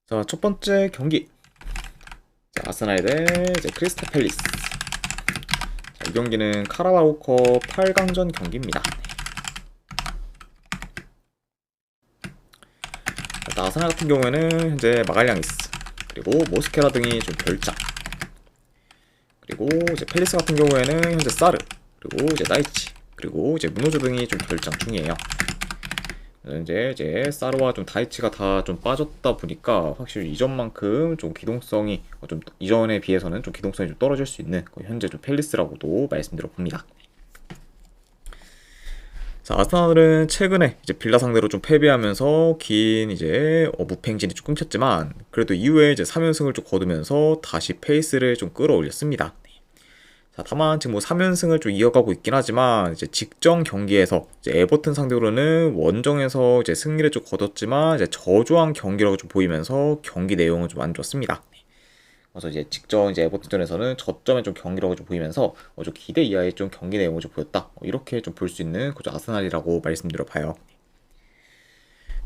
자, 첫 번째 경기. 자, 아스날 대 이제 크리스탈 팰리스. 자, 이 경기는 카라바오컵 8강전 경기입니다. 자, 아스날 같은 경우에는 현재 마갈량이스, 그리고 모스케라 등이 좀 결장. 그리고 이제 팰리스 같은 경우에는 현재 사르, 그리고 이제 나이치, 그리고 이제 무노조 등이 좀 결장 중이에요. 이제 사르와 좀 다이치가 다 좀 빠졌다 보니까 확실히 이전만큼 좀 기동성이 좀 이전에 비해서는 좀 기동성이 좀 떨어질 수 있는 현재 좀 팰리스라고도 말씀드려 봅니다. 자, 아스날은 최근에 이제 빌라 상대로 좀 패배하면서 긴 이제 무패행진이 좀 끊겼지만 그래도 이후에 이제 3연승을 좀 거두면서 다시 페이스를 좀 끌어올렸습니다. 자, 다만 지금 뭐 3연승을 좀 이어가고 있긴 하지만 이제 직전 경기에서 이제 에버튼 상대로는 원정에서 이제 승리를 좀 거뒀지만 이제 저조한 경기라고 좀 보이면서 경기 내용은 좀 안 좋았습니다. 그래서 이제 직전 이제 에버튼전에서는 저점에 좀 경기라고 좀 보이면서 좀 기대 이하의 좀 경기 내용을 좀 보였다. 이렇게 좀 볼 수 있는 그저 아스날이라고 말씀드려 봐요.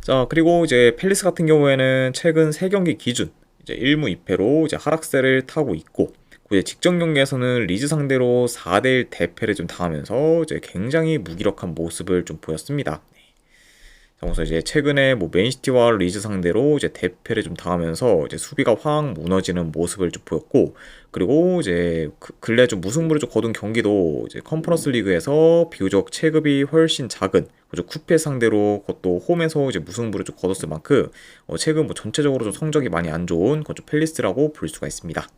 자, 그리고 이제 팰리스 같은 경우에는 최근 3경기 기준 이제 1무 2패로 이제 하락세를 타고 있고 이제 직전 경기에서는 리즈 상대로 4대1 대패를 좀 당하면서 이제 굉장히 무기력한 모습을 좀 보였습니다. 자, 그래서 이제 최근에 뭐 맨시티와 리즈 상대로 이제 대패를 좀 당하면서 이제 수비가 확 무너지는 모습을 좀 보였고, 그리고 이제 근래 좀 무승부를 좀 거둔 경기도 이제 컨퍼런스 리그에서 비교적 체급이 훨씬 작은 그죠 쿠페 상대로 그것도 홈에서 이제 무승부를 좀 거뒀을 만큼 최근 뭐 전체적으로 좀 성적이 많이 안 좋은 그좀 팰리스라고 볼 수가 있습니다.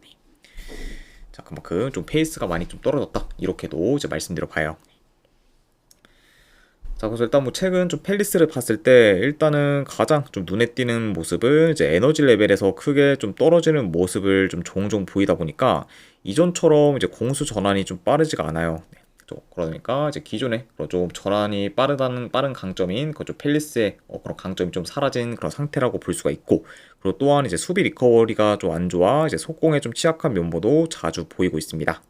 자, 그만큼 좀 페이스가 많이 좀 떨어졌다. 이렇게도 이제 말씀드려 봐요. 자, 그래서 일단 뭐 최근 좀 팰리스를 봤을 때 일단은 가장 좀 눈에 띄는 모습은 이제 에너지 레벨에서 크게 좀 떨어지는 모습을 좀 종종 보이다 보니까 이전처럼 이제 공수 전환이 좀 빠르지가 않아요. 네, 그러니까 이제 기존에 좀 전환이 빠른 강점인 그좀 팰리스의 그런 강점이 좀 사라진 그런 상태라고 볼 수가 있고, 그리고 또한 이제 수비 리커버리가 좀 안 좋아 이제 속공에 좀 취약한 면모도 자주 보이고 있습니다.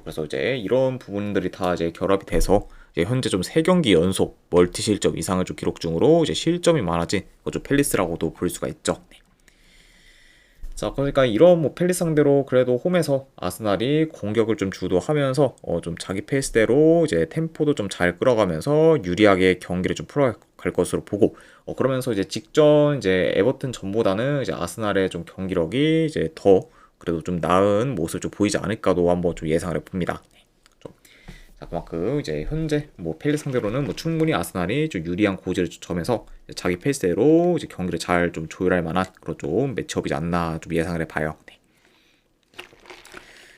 그래서 이제 이런 부분들이 다 이제 결합이 돼서 이제 현재 좀 3경기 연속 멀티 실점 이상을 좀 기록 중으로 이제 실점이 많아진 좀 팰리스라고도 볼 수가 있죠. 네. 자, 그러니까 이런 뭐 팰리스 상대로 그래도 홈에서 아스날이 공격을 좀 주도하면서 좀 자기 페이스대로 이제 템포도 좀 잘 끌어가면서 유리하게 경기를 좀 풀어갈 것으로 보고, 그러면서 이제 직전 이제 에버튼 전보다는 이제 아스날의 좀 경기력이 이제 더 그래도 좀 나은 모습을 좀 보이지 않을까도 한번 좀 예상을 해봅니다. 좀, 자, 그만큼 이제 현재 뭐 팰리스 상대로는 뭐 충분히 아스날이 좀 유리한 고지를 점해서 자기 페이스대로 이제 경기를 잘 좀 조율할 만한 그런 좀 매치업이지 않나 좀 예상을 해봐요. 네.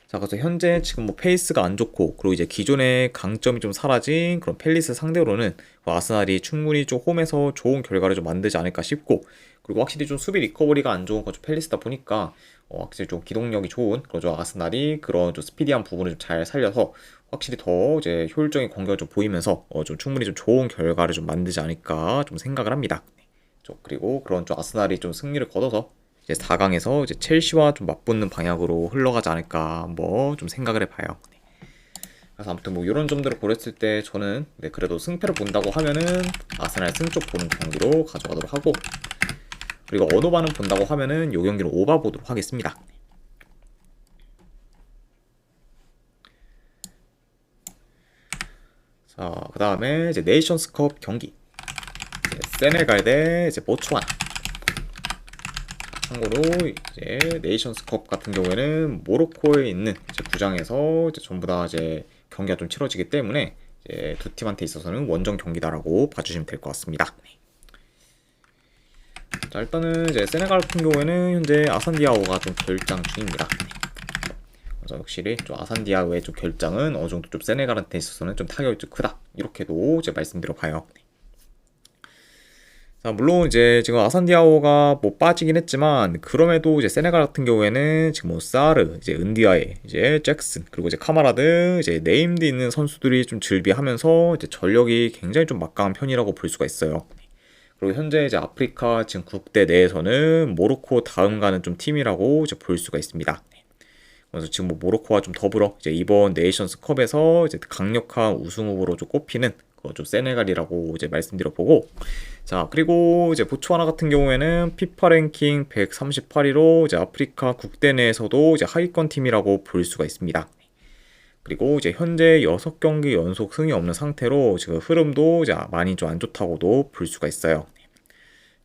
자, 그래서 현재 지금 뭐 페이스가 안 좋고 그리고 이제 기존의 강점이 좀 사라진 그런 팰리스 상대로는 아스날이 충분히 좀 홈에서 좋은 결과를 좀 만들지 않을까 싶고, 그리고 확실히 좀 수비 리커버리가 안 좋은 좀 팰리스다 보니까 확실히 좀 기동력이 좋은 그런 아스날이 그런 좀 스피디한 부분을 좀 잘 살려서 확실히 더 이제 효율적인 공격을 좀 보이면서 좀 충분히 좀 좋은 결과를 좀 만들지 않을까 좀 생각을 합니다. 그리고 그런 좀 아스날이 좀 승리를 거둬서 이제 4강에서 이제 첼시와 좀 맞붙는 방향으로 흘러가지 않을까 뭐 좀 생각을 해봐요. 네. 그래서 아무튼 뭐 이런 점들을 고렸을 때 저는 그래도 승패를 본다고 하면은 아스날 승쪽 보는 경기로 가져가도록 하고, 그리고 언어반은 본다고 하면은 요 경기는 오바 보도록 하겠습니다. 자, 그 다음에 이제 네이션스컵 경기. 세네갈 대 이제 보츠와나. 참고로 이제 네이션스컵 같은 경우에는 모로코에 있는 이제 구장에서 이제 전부 다 이제 경기가 좀 치러지기 때문에 이제 두 팀한테 있어서는 원정 경기다라고 봐주시면 될 것 같습니다. 자, 일단은 이제 세네갈 같은 경우에는 현재 아산디아오가 좀 결장 중입니다. 그래서 확실히 좀 아산디아오의 좀 결장은 어느 정도 좀 세네갈한테 있어서는 좀 타격이 좀 크다. 이렇게도 이제 말씀드려 봐요. 자, 물론 이제 지금 아산디아오가 뭐 빠지긴 했지만 그럼에도 이제 세네갈 같은 경우에는 지금 뭐 사르, 이제 은디아에, 이제 잭슨, 그리고 이제 카마라 등 이제 네임드 있는 선수들이 좀 즐비하면서 이제 전력이 굉장히 좀 막강한 편이라고 볼 수가 있어요. 그리고 현재 이제 아프리카 지금 국대 내에서는 모로코 다음 가는 좀 팀이라고 이제 볼 수가 있습니다. 그래서 지금 뭐 모로코와 좀 더불어 이제 이번 네이션스컵에서 이제 강력한 우승 후보로 좀 꼽히는 그거 좀 세네갈이라고 이제 말씀드려 보고, 자, 그리고 이제 보츠와나 같은 경우에는 피파 랭킹 138위로 이제 아프리카 국대 내에서도 이제 하위권 팀이라고 볼 수가 있습니다. 그리고 이제 현재 6경기 연속 승이 없는 상태로 지금 흐름도 이제 많이 좀 안 좋다고도 볼 수가 있어요.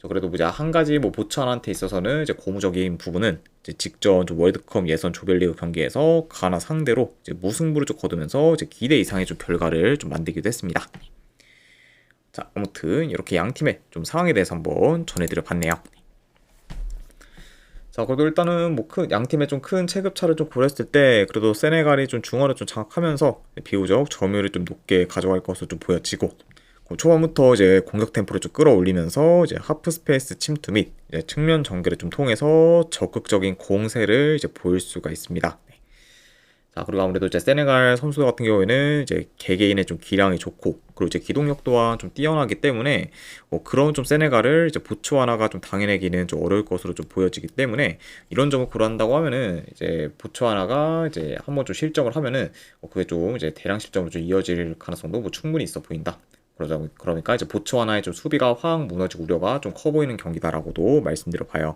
그래도 이제 한 가지 뭐 보츠와나한테 있어서는 이제 고무적인 부분은 이제 직전 좀 월드컵 예선 조별리그 경기에서 가나 상대로 이제 무승부를 좀 거두면서 이제 기대 이상의 좀 결과를 좀 만들기도 했습니다. 자, 아무튼 이렇게 양 팀의 좀 상황에 대해서 한번 전해드려 봤네요. 자, 그래도 일단은 뭐 양 팀의 좀 큰 체급 차를 좀 고렸을 때 그래도 세네갈이 좀 중원을 좀 장악하면서 비교적 점유율을 좀 높게 가져갈 것으로 좀 보여지고, 초반부터 이제 공격 템포를 좀 끌어올리면서 이제 하프 스페이스 침투 및 이제 측면 전개를 좀 통해서 적극적인 공세를 이제 보일 수가 있습니다. 자, 그리고 아무래도 이제 세네갈 선수 같은 경우에는 이제 개개인의 좀 기량이 좋고, 그리고 이제 기동력 또한 좀 뛰어나기 때문에 그런 좀 세네갈을 이제 보츠와나가 좀 당해내기는 좀 어려울 것으로 좀 보여지기 때문에, 이런 점을 고려한다고 하면은 이제 보츠와나가 이제 한번 좀 실점을 하면은 그게 좀 이제 대량 실점으로 좀 이어질 가능성도 뭐 충분히 있어 보인다. 그러니까 이제 보츠와나의 좀 수비가 확 무너질 우려가 좀 커 보이는 경기다라고도 말씀드려 봐요.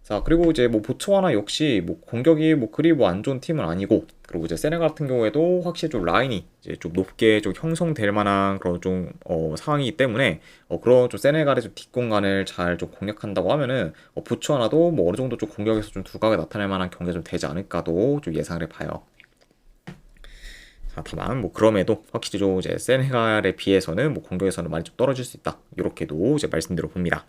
자, 그리고 이제 뭐 보츠와나 역시 뭐 공격이 뭐 그리 뭐 안 좋은 팀은 아니고, 그리고 이제 세네갈 같은 경우에도 확실히 좀 라인이 이제 좀 높게 좀 형성될 만한 그런 좀 상황이기 때문에 그런 좀 세네갈의 좀 뒷공간을 잘 좀 공략한다고 하면은 보츠와나도 뭐 어느 정도 좀 공격에서 좀 두각을 나타낼 만한 경기가 좀 되지 않을까도 좀 예상을 해봐요. 자, 다만 뭐 그럼에도 확실히 좀 이제 세네갈에 비해서는 뭐 공격에서는 많이 좀 떨어질 수 있다, 이렇게도 이제 말씀드려 봅니다.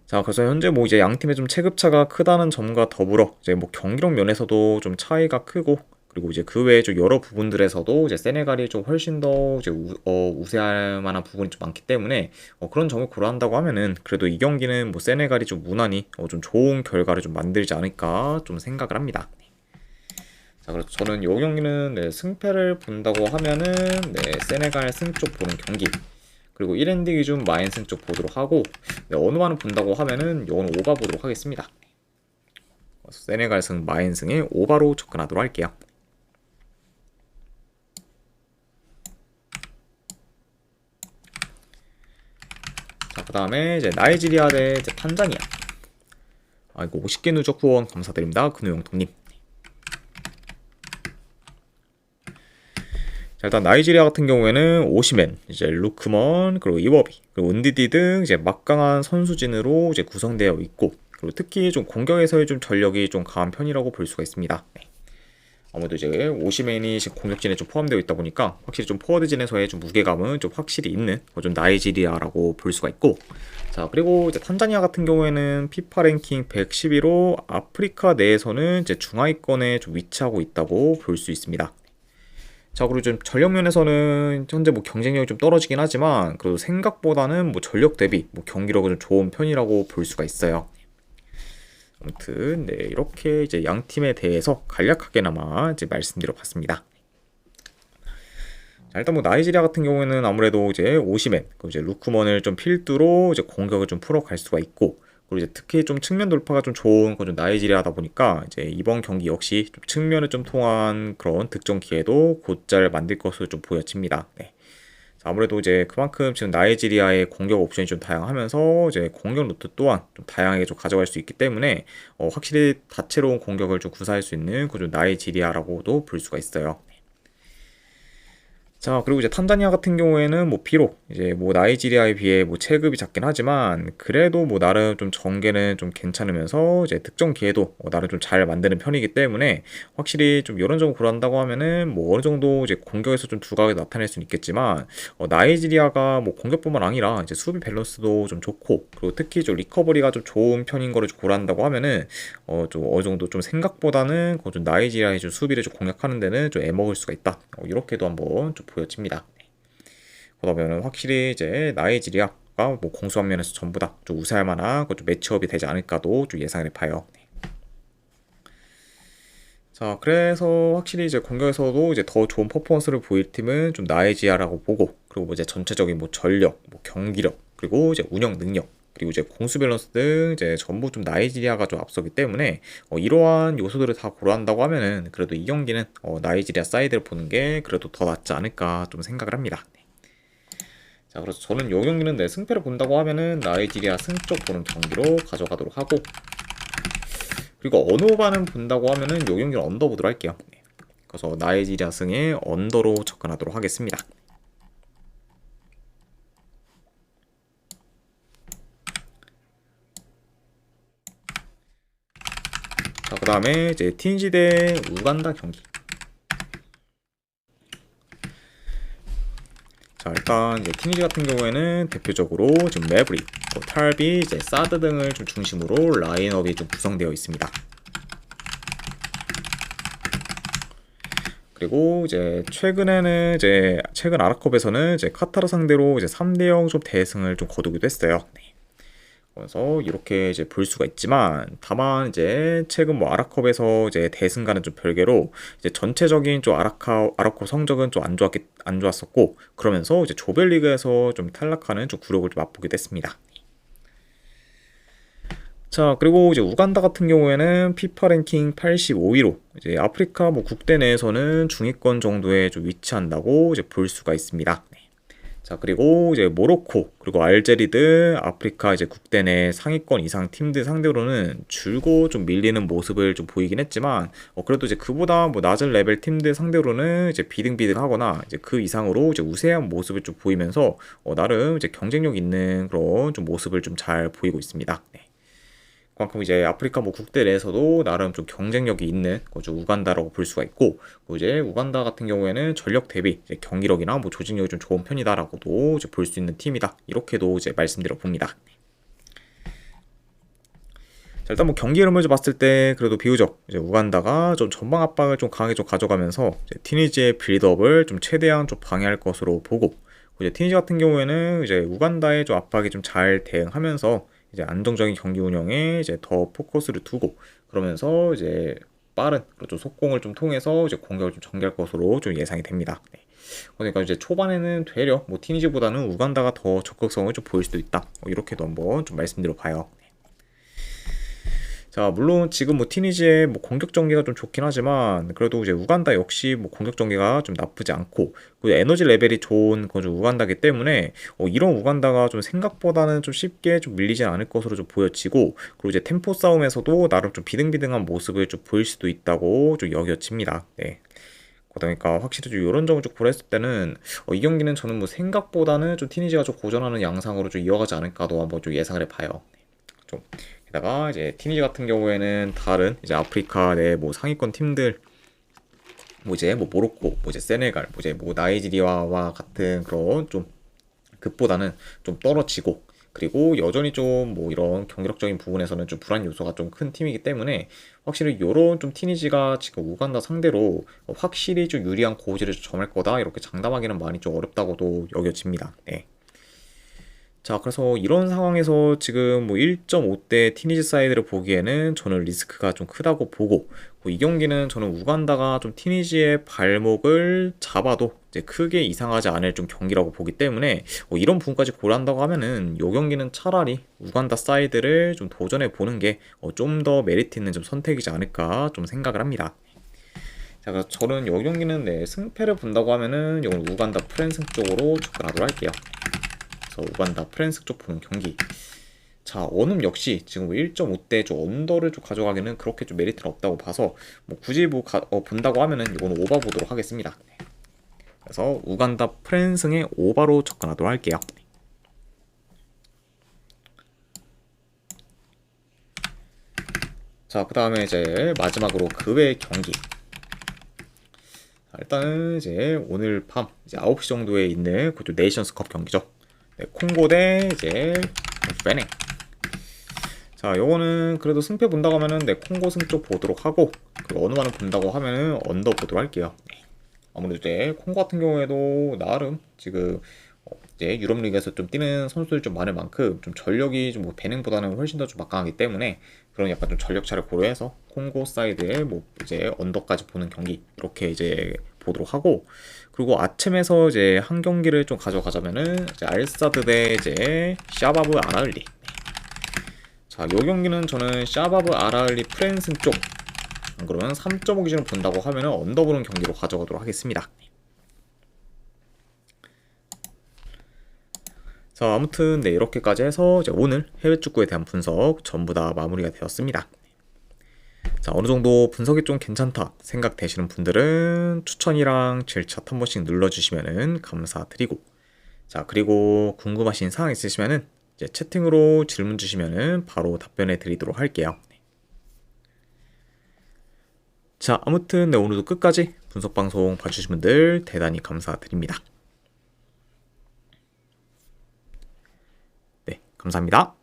자, 그래서 현재 뭐 이제 양 팀의 좀 체급차가 크다는 점과 더불어 이제 뭐 경기력 면에서도 좀 차이가 크고, 그리고 이제 그 외에 좀 여러 부분들에서도 이제 세네갈이 좀 훨씬 더 이제 우세할 만한 부분이 좀 많기 때문에 그런 점을 고려한다고 하면은 그래도 이 경기는 뭐 세네갈이 좀 무난히 좀 좋은 결과를 좀 만들지 않을까 좀 생각을 합니다. 자, 그래서 저는 이 경기는 네, 승패를 본다고 하면은 네, 세네갈 승 쪽 보는 경기, 그리고 1엔드 기준 마인승 쪽 보도록 하고, 네, 어느만을 본다고 하면은 이거는 오바 보도록 하겠습니다. 세네갈 승 마인승에 오바로 접근하도록 할게요. 자, 그 다음에 이제 나이지리아 대 이제 탄자니아. 이거 50개 누적 후원 감사드립니다. 근우영통님. 자, 일단 나이지리아 같은 경우에는 오시멘, 이제 루크먼, 그리고 이워비, 그리고 은디디 등 이제 막강한 선수진으로 이제 구성되어 있고, 그리고 특히 좀 공격에서의 좀 전력이 좀 강한 편이라고 볼 수가 있습니다. 네. 아무래도 이제 오시멘이 지금 공격진에 좀 포함되어 있다 보니까 확실히 좀 포워드진에서의 좀 무게감은 좀 확실히 있는 좀 나이지리아라고 볼 수가 있고, 자, 그리고 이제 탄자니아 같은 경우에는 피파 랭킹 110위로 아프리카 내에서는 이제 중하위권에 좀 위치하고 있다고 볼 수 있습니다. 자, 그리고 좀 전력 면에서는 현재 뭐 경쟁력이 좀 떨어지긴 하지만 그래도 생각보다는 뭐 전력 대비 뭐 경기력은 좀 좋은 편이라고 볼 수가 있어요. 아무튼 네, 이렇게 이제 양 팀에 대해서 간략하게나마 이제 말씀드려 봤습니다. 자, 일단 뭐 나이지리아 같은 경우에는 아무래도 이제 오시멘, 그리고 이제 루크먼을 좀 필두로 이제 공격을 좀 풀어갈 수가 있고, 그리고 이제 특히 좀 측면 돌파가 좀 좋은 좀 나이지리아다 보니까 이제 이번 경기 역시 좀 측면을 좀 통한 그런 득점 기회도 곧잘 만들 것으로 좀 보여집니다. 네. 자, 아무래도 이제 그만큼 지금 나이지리아의 공격 옵션이 좀 다양하면서 이제 공격 루트 또한 좀 다양하게 좀 가져갈 수 있기 때문에 확실히 다채로운 공격을 좀 구사할 수 있는 그 좀 나이지리아라고도 볼 수가 있어요. 자, 그리고 이제 탄자니아 같은 경우에는 뭐 비록 이제 뭐 나이지리아에 비해 뭐 체급이 작긴 하지만 그래도 뭐 나름 좀 전개는 좀 괜찮으면서 이제 득점 기회도 나름 좀 잘 만드는 편이기 때문에 확실히 좀 이런 점을 고려한다고 하면은 뭐 어느 정도 이제 공격에서 좀 두각을 나타낼 수는 있겠지만 나이지리아가 뭐 공격뿐만 아니라 이제 수비 밸런스도 좀 좋고, 그리고 특히 좀 리커버리가 좀 좋은 편인 거를 좀 고려한다고 하면은 좀 어느 정도 좀 생각보다는 좀 나이지리아의 좀 수비를 좀 공략하는 데는 좀 애먹을 수가 있다. 이렇게도 한번 좀 보여집니다. 그러다 보면 확실히 이제 나이지리아가 뭐 공수한 면에서 전부 다 좀 우세할 만한 좀 매치업이 되지 않을까도 좀 예상을 해봐요. 자, 그래서 확실히 이제 공격에서도 이제 더 좋은 퍼포먼스를 보일 팀은 좀 나이지리아라고 보고, 그리고 뭐 이제 전체적인 뭐 전력, 뭐 경기력, 그리고 이제 운영 능력, 그리고 이제 공수 밸런스 등 이제 전부 좀 나이지리아가 좀 앞서기 때문에 이러한 요소들을 다 고려한다고 하면은 그래도 이 경기는 나이지리아 사이드를 보는 게 그래도 더 낫지 않을까 좀 생각을 합니다. 자, 그래서 저는 이 경기는 내 승패를 본다고 하면은 나이지리아 승쪽 보는 경기로 가져가도록 하고, 그리고 언어반은 본다고 하면은 이 경기는 언더 보도록 할게요. 그래서 나이지리아 승에 언더로 접근하도록 하겠습니다. 자, 그 다음에 이제 티니지 대 우간다 경기. 자, 일단 이제 티니지 같은 경우에는 대표적으로 지금 매브릭, 탈비, 이제 사드 등을 좀 중심으로 라인업이 좀 구성되어 있습니다. 그리고 이제 최근에는 이제 최근 아랍컵에서는 이제 카타르 상대로 이제 3대0 좀 대승을 좀 거두기도 했어요. 그래서 이렇게 이제 볼 수가 있지만, 다만 이제 최근 뭐 아랍컵에서 이제 대승과는 좀 별개로 이제 전체적인 좀 아랍컵 성적은 좀 안 좋았었고, 그러면서 이제 조별리그에서 좀 탈락하는 좀 굴욕을 좀 맛보기도 했습니다. 자, 그리고 이제 우간다 같은 경우에는 피파 랭킹 85위로 이제 아프리카 뭐 국대 내에서는 중위권 정도에 좀 위치한다고 이제 볼 수가 있습니다. 자, 그리고 이제 모로코, 그리고 알제리 등 아프리카 이제 국대 내 상위권 이상 팀들 상대로는 줄고 좀 밀리는 모습을 좀 보이긴 했지만, 그래도 이제 그보다 뭐 낮은 레벨 팀들 상대로는 이제 비등비등하거나 이제 그 이상으로 이제 우세한 모습을 좀 보이면서 나름 이제 경쟁력 있는 그런 좀 모습을 좀 잘 보이고 있습니다. 그만큼 이제 아프리카 뭐 국대 내에서도 나름 좀 경쟁력이 있는 거죠. 우간다라고 볼 수가 있고, 이제 우간다 같은 경우에는 전력 대비 이제 경기력이나 뭐 조직력이 좀 좋은 편이다라고도 이제 볼 수 있는 팀이다. 이렇게도 이제 말씀드려 봅니다. 자, 일단 뭐 경기 흐름을 좀 봤을 때 그래도 비교적 이제 우간다가 좀 전방 압박을 좀 강하게 좀 가져가면서 이제 티니지의 빌드업을 좀 최대한 좀 방해할 것으로 보고, 이제 티니지 같은 경우에는 이제 우간다의 좀 압박에 좀 잘 대응하면서 이제 안정적인 경기 운영에 이제 더 포커스를 두고, 그러면서 이제 빠른 좀 속공을 좀 통해서 이제 공격을 좀 전개할 것으로 좀 예상이 됩니다. 그러니까 이제 초반에는 되려 뭐 티니지보다는 우간다가 더 적극성을 좀 보일 수도 있다. 이렇게도 한번 좀 말씀드려 봐요. 자, 물론 지금 뭐 티니지의 뭐 공격 전개가 좀 좋긴 하지만, 그래도 이제 우간다 역시 뭐 공격 전개가 좀 나쁘지 않고, 그리고 에너지 레벨이 좋은 건 좀 우간다기 때문에 이런 우간다가 좀 생각보다는 좀 쉽게 좀 밀리진 않을 것으로 좀 보여지고, 그리고 이제 템포 싸움에서도 나름 좀 비등비등한 모습을 좀 보일 수도 있다고 좀 여겨집니다. 네. 그러니까 확실히 좀 이런 점을 좀 고려했을 때는 이 경기는 저는 뭐 생각보다는 좀 티니지가 좀 고전하는 양상으로 좀 이어가지 않을까도 한번 좀 예상을 해봐요. 좀 게다가 이제 티니지 같은 경우에는 다른 이제 아프리카 내 뭐 상위권 팀들, 뭐 이제 뭐 모로코, 뭐 이제 세네갈, 뭐 이제 뭐 나이지리아와 같은 그런 좀 급보다는 좀 떨어지고, 그리고 여전히 좀 뭐 이런 경기력적인 부분에서는 좀 불안 요소가 좀 큰 팀이기 때문에, 확실히 요런 좀 티니지가 지금 우간다 상대로 확실히 좀 유리한 고지를 점할 거다, 이렇게 장담하기는 많이 좀 어렵다고도 여겨집니다. 네. 자, 그래서 이런 상황에서 지금 뭐 1.5대 티니지 사이드를 보기에는 저는 리스크가 좀 크다고 보고, 이 경기는 저는 우간다가 좀 티니지의 발목을 잡아도 이제 크게 이상하지 않을 좀 경기라고 보기 때문에, 이런 부분까지 고려한다고 하면은 이 경기는 차라리 우간다 사이드를 좀 도전해 보는 게 좀 더 메리트 있는 좀 선택이지 않을까 좀 생각을 합니다. 자, 그래서 저는 이 경기는 네, 승패를 본다고 하면은 이건 우간다 프랜승 쪽으로 접근하도록 할게요. 그래서 우간다 프랜스 쪽 보는 경기. 자, 원음 역시 지금 1.5대 좀 언더를 좀 가져가기는 그렇게 좀 메리트는 없다고 봐서, 뭐 굳이 뭐 본다고 하면은 이거는 오바 보도록 하겠습니다. 그래서 우간다 프랜승의 오바로 접근하도록 할게요. 자, 그 다음에 이제 마지막으로 그 외의 경기. 자, 일단은 이제 오늘 밤 이제 9시 정도에 있는 그것도 네이션스컵 경기죠. 네, 콩고 대 이제 베냉. 자, 요거는 그래도 승패 본다고 하면은 네, 콩고 승 쪽 보도록 하고, 그리고 어느 만을 본다고 하면은 언더 보도록 할게요. 네. 아무래도 이제 콩고 같은 경우에도 나름 지금 이제 유럽 리그에서 좀 뛰는 선수들이 좀 많을 만큼 좀 전력이 좀 뭐 베냉보다는 훨씬 더 좀 막강하기 때문에, 그런 약간 좀 전력차를 고려해서 콩고 사이드에 뭐 이제 언더까지 보는 경기 이렇게 이제 보도록 하고, 그리고 아침에서 이제 한 경기를 좀 가져가자면은 이제 알사드 대 이제 샤바브 아나을리. 자, 요 경기는 저는 샤바브 아라을리 프랜슨 쪽, 그러면 3.5 기준으로 본다고 하면은 언더보는 경기로 가져가도록 하겠습니다. 자, 아무튼 네, 이렇게까지 해서 이제 오늘 해외 축구에 대한 분석 전부 다 마무리가 되었습니다. 자, 어느 정도 분석이 좀 괜찮다 생각되시는 분들은 추천이랑 질차 한 번씩 눌러주시면은 감사드리고, 자, 그리고 궁금하신 사항 있으시면은 이제 채팅으로 질문 주시면은 바로 답변해 드리도록 할게요. 자, 아무튼 네, 오늘도 끝까지 분석 방송 봐주신 분들 대단히 감사드립니다. 네, 감사합니다.